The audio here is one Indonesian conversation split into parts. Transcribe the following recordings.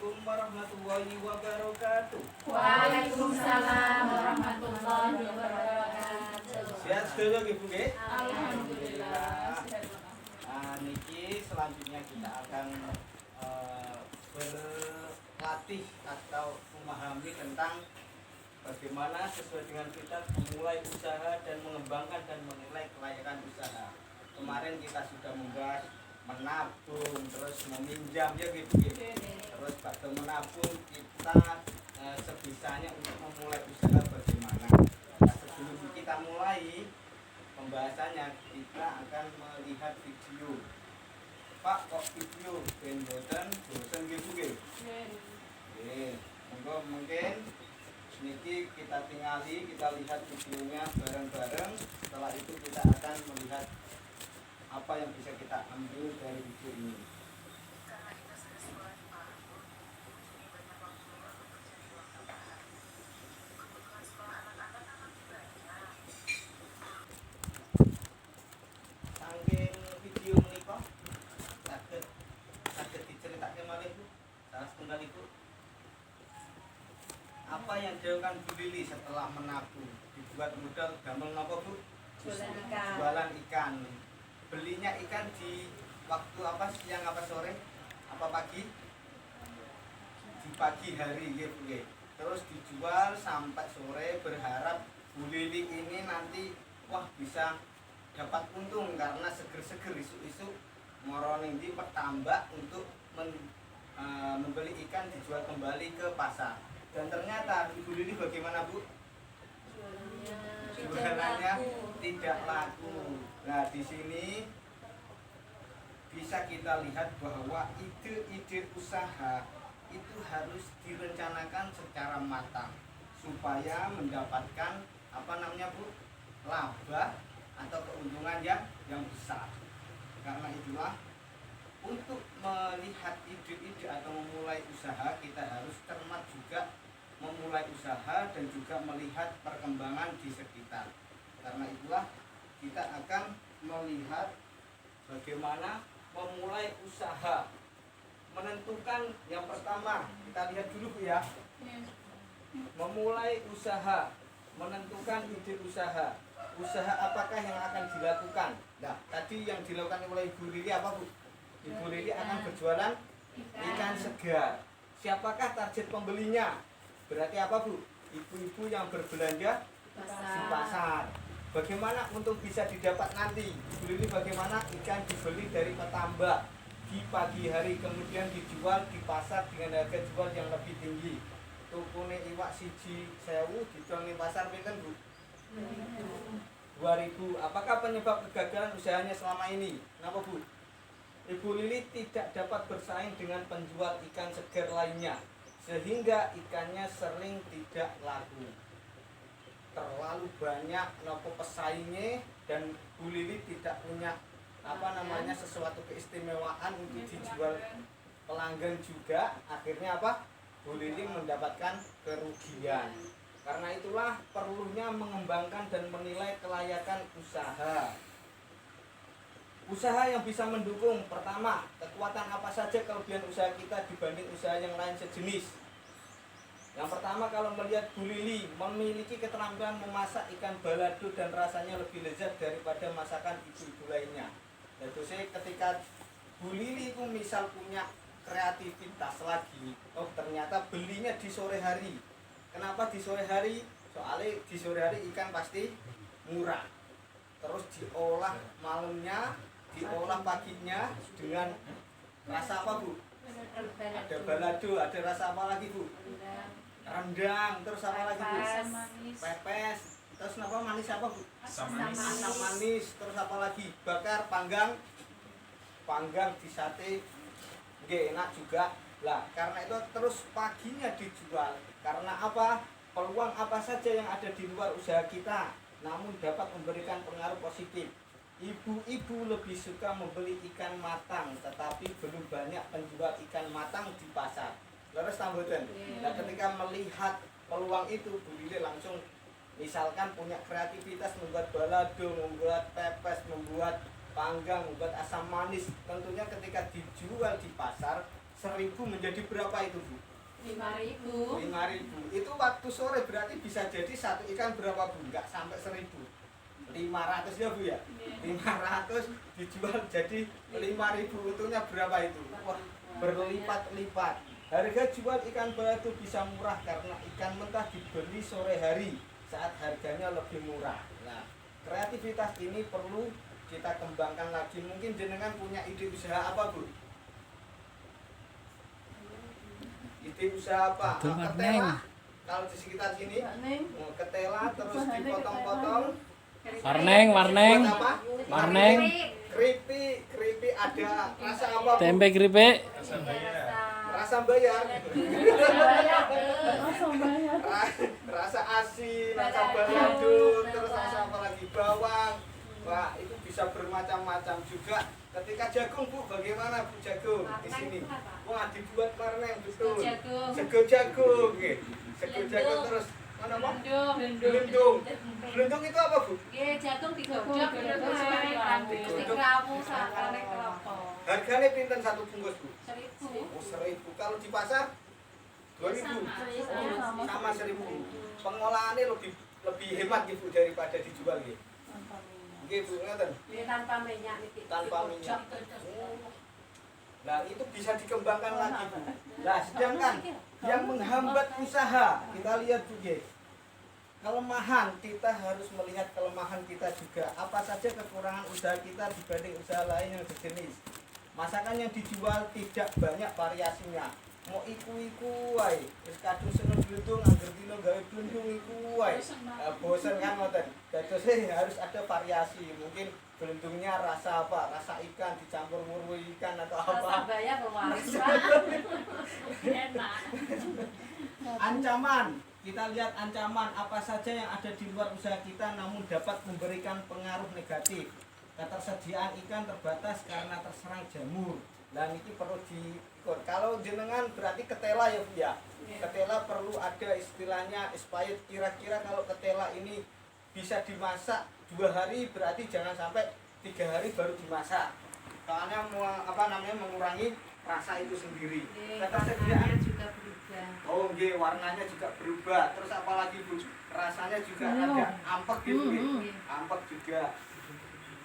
Assalamualaikum warahmatullahi wabarakatuh. Waalaikumsalam warahmatullahi wabarakatuh. Sehat sedaya Ibu nggih? Alhamdulillah. Niki selanjutnya kita akan berlatih atau memahami tentang bagaimana sesuai dengan kita memulai usaha dan mengembangkan dan menilai kelayakan usaha. Kemarin kita sudah membahas menabung, terus meminjam ya gitu. Terus pada menabung kita sebisanya untuk memulai usaha bagaimana. Nah, sebelum kita mulai pembahasannya kita akan melihat video. Pak, kok video ben boten bosen gitu nggih? Nggih. Monggo mungkin niki kita tingali, kita lihat videonya bareng-bareng. Setelah itu kita akan melihat apa yang bisa kita ambil dari video ini. Saking video menika saged diceritake malih Bu. Salah setunggal Ibu. Apa yang dilakukan Bu Lili setelah menabung? Dibuat modal damel napa Bu? Jualan ikan. Belinya ikan di waktu apa, siang apa sore apa pagi? Di pagi hari ya Bu. Terus dijual sampai sore, berharap Bu Lili ini nanti wah bisa dapat untung karena seger-seger isu-isu moroning di petambak untuk membeli ikan dijual kembali ke pasar. Dan ternyata Ibu Lili bagaimana Bu? Jualannya tidak laku. Nah, di sini bisa kita lihat bahwa ide-ide usaha itu harus direncanakan secara matang supaya mendapatkan Bu? Laba atau keuntungan yang besar. Karena itulah untuk melihat ide-ide atau memulai usaha kita harus cermat juga memulai usaha dan juga melihat perkembangan di sekitar. Karena itulah kita akan melihat bagaimana memulai usaha. Menentukan yang pertama, kita lihat dulu Bu ya. Memulai usaha, menentukan ide usaha. Usaha apakah yang akan dilakukan? Nah, tadi yang dilakukan oleh Ibu Lili apa Bu? Ibu Lili akan berjualan ikan segar. Siapakah target pembelinya? Berarti apa Bu? Ibu-ibu yang berbelanja di pasar. Bagaimana untuk bisa didapat nanti? Ibu Lili bagaimana ikan dibeli dari petambak di pagi hari kemudian dijual di pasar dengan harga jual yang lebih tinggi. Tukune iwak siji 1000 didol ning pasar pinten Bu? 2000. Apakah penyebab kegagalan usahanya selama ini? Kenapa Bu? Ibu Lili tidak dapat bersaing dengan penjual ikan segar lainnya sehingga ikannya sering tidak laku. Terlalu banyak pesaingnya dan Bu Lili tidak punya sesuatu keistimewaan untuk dijual pelanggan juga. Akhirnya Bu Lili mendapatkan kerugian. Karena itulah perlunya mengembangkan dan menilai kelayakan usaha. Usaha yang bisa mendukung, pertama, kekuatan apa saja kelebihan usaha kita dibanding usaha yang lain sejenis. Yang pertama, kalau melihat Bu Lili memiliki keterampilan memasak ikan balado dan rasanya lebih lezat daripada masakan ibu-ibu lainnya. Yaitu ketika Bu Lili itu misal punya kreativitas lagi, ternyata belinya di sore hari. Kenapa di sore hari? Soalnya di sore hari ikan pasti murah. Terus diolah malamnya, diolah paginya dengan rasa apa Bu? Ada balado, ada rasa apa lagi Bu? Rendang, terus apa lagi Bu? Pepes. Terus apa manis apa Bu? Asam manis. Terus apa lagi? Bakar, panggang di sate. Nggih, enak juga. Lah, karena itu terus paginya dijual. Karena apa? Peluang apa saja yang ada di luar usaha kita namun dapat memberikan pengaruh positif. Ibu-ibu lebih suka membeli ikan matang, tetapi belum banyak penjual ikan matang di pasar. Leres tamboten. Nah, ketika melihat peluang itu, Bu Lili langsung misalkan punya kreativitas membuat balado, membuat pepes, membuat panggang, membuat asam manis. Tentunya ketika dijual di pasar 1000 menjadi berapa itu Bu? 5.000. 5.000. Itu waktu sore berarti bisa jadi satu ikan berapa Bu? Enggak sampai 1.000. 500 ya Bu ya? 500 dijual jadi 5.000, untungnya berapa itu? Wah, berlipat-lipat. Harga jual ikan batu bisa murah karena ikan mentah dibeli sore hari saat harganya lebih murah. Nah, kreativitas ini perlu kita kembangkan lagi. Mungkin jenengan punya ide usaha apa Bu? Ide usaha apa? Ketela. Kalau di sekitar sini, ketela terus dipotong-potong. Warneng. Buat apa? Warneng. Keripik ada rasa apa Bu? Tempe keripik. Rasa bayar. Rasa asin, rasa balado, terus rasa apa lagi, bawang. Wah, itu bisa bermacam-macam juga. Ketika jagung Bu, bagaimana Bu jagung di sini? Wah, dibuat warneng betul. Sego jagung, nggih. Sego jagung terus mana Pak? Gelundung. Gelundung itu apa Bu? Jagung digodhog terus dikrawuh sakane kelapa. Harganya pinten satu bungkus Bu? 1.000. Oh, 1.000. Kalau di pasar 2.000. Sama 1.000. Pengolahannya lebih hemat gitu daripada dijual gitu. Oke Bu, ngeten. Tanpa minyak niki. Tanpa minyak. Nah, itu bisa dikembangkan lagi Bu. Nah, sedangkan yang menghambat usaha, kita lihat Bu ya. Kelemahan, kita harus melihat kelemahan kita juga. Apa saja kekurangan usaha kita dibanding usaha lain yang sejenis. Masakan yang dijual tidak banyak variasinya. Mau iku wae. Wis kadung seneng glundung, angger dino gawe glundung iku wae. Bosen kan ngoten. Dadose harus ada variasi. Mungkin glundungnya rasa apa? Rasa ikan dicampur murwi ikan atau apa? Rasa bayar pewaris. Enak. Ancaman. Kita lihat ancaman apa saja yang ada di luar usaha kita namun dapat memberikan pengaruh negatif. Ketersediaan ikan terbatas karena terserang jamur. Dan ini perlu diikut. Kalau jenengan berarti ketela ya Bu ya. Ketela perlu ada istilahnya expired. Kira-kira kalau ketela ini bisa dimasak 2 hari berarti jangan sampai 3 hari baru dimasak. Soalnya mengurangi rasa itu sendiri. Ketersediaan juga berubah. Oh nggih, warnanya juga berubah. Terus apalagi Bu? Rasanya juga ada ampek gitu nggih. Ampek juga.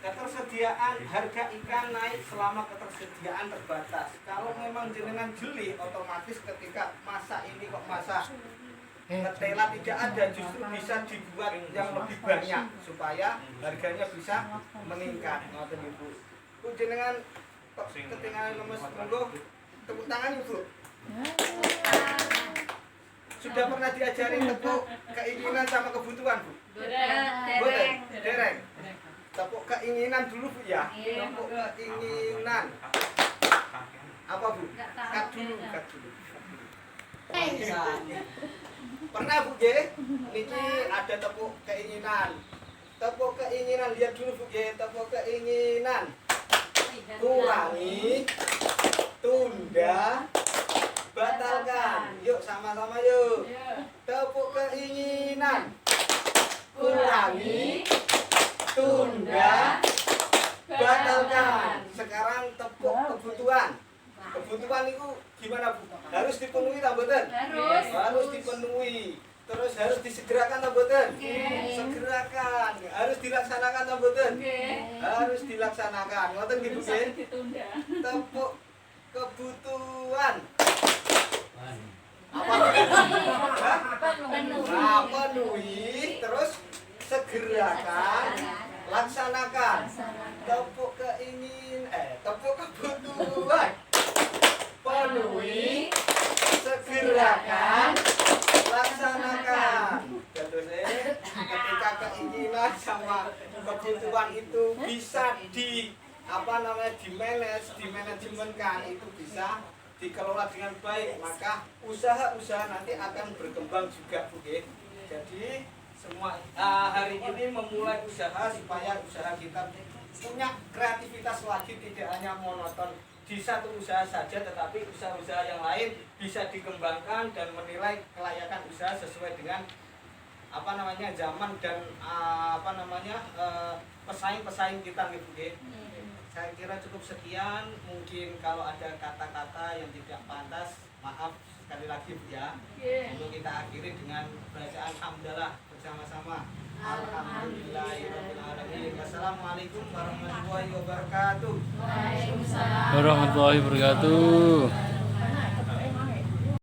Ketersediaan harga ikan naik selama ketersediaan terbatas. Kalau memang jenengan jeli, otomatis ketika masa ini kok masa ketela tidak ada, justru bisa dibuat yang lebih banyak supaya harganya bisa meningkat. Ngoten Ibu. Bu jenengan kok ketinggalan lemes monggo tepuk tangan Ibu. Sudah pernah diajari tepuk keinginan sama kebutuhan Bu? Dereng. Tepuk keinginan dulu Bu ya. Tepuk keinginan. Apa Bu? Kat dulu. Pernah Bu G? Niki ada tepuk keinginan. Tepuk keinginan, lihat dulu Bu G. Tepuk keinginan. Kurangi, tunda, batalkan. Yuk sama-sama yuk. Tepuk keinginan. Kurangi, tunda, batalkan. Sekarang tepuk kebutuhan. Kebutuhan itu gimana Bu? Harus dipenuhi tak mboten? Harus dipenuhi. Terus harus disegerakan tak mboten? Segerakan. Harus dilaksanakan tak mboten? Harus dilaksanakan. Ngoten nggih Bu nggih? Tepuk kebutuhan. Apa? Penuhi, terus segerakan, laksanakan. Tepuk tepuk kebutuhan. Penuhi, segerakan, laksanakan. Ketika keinginan sama kebutuhan itu bisa dimanajemenkan, itu bisa dikelola dengan baik, maka usaha-usaha nanti akan berkembang juga Bu. Jadi semua hari ini memulai usaha supaya usaha kita punya kreativitas lagi, tidak hanya monoton di satu usaha saja, tetapi usaha-usaha yang lain bisa dikembangkan dan menilai kelayakan usaha sesuai dengan zaman dan pesaing-pesaing kita gitu. saya kira cukup sekian. Mungkin kalau ada kata-kata yang tidak pantas, maaf sekali lagi Bu ya. Untuk kita akhiri dengan bacaan hamdalah bersama-sama. Alhamdulillahirobbilalamin. Wassalamualaikum warahmatullahi wabarakatuh. Waalaikumsalam. Warahmatullahi wabarakatuh.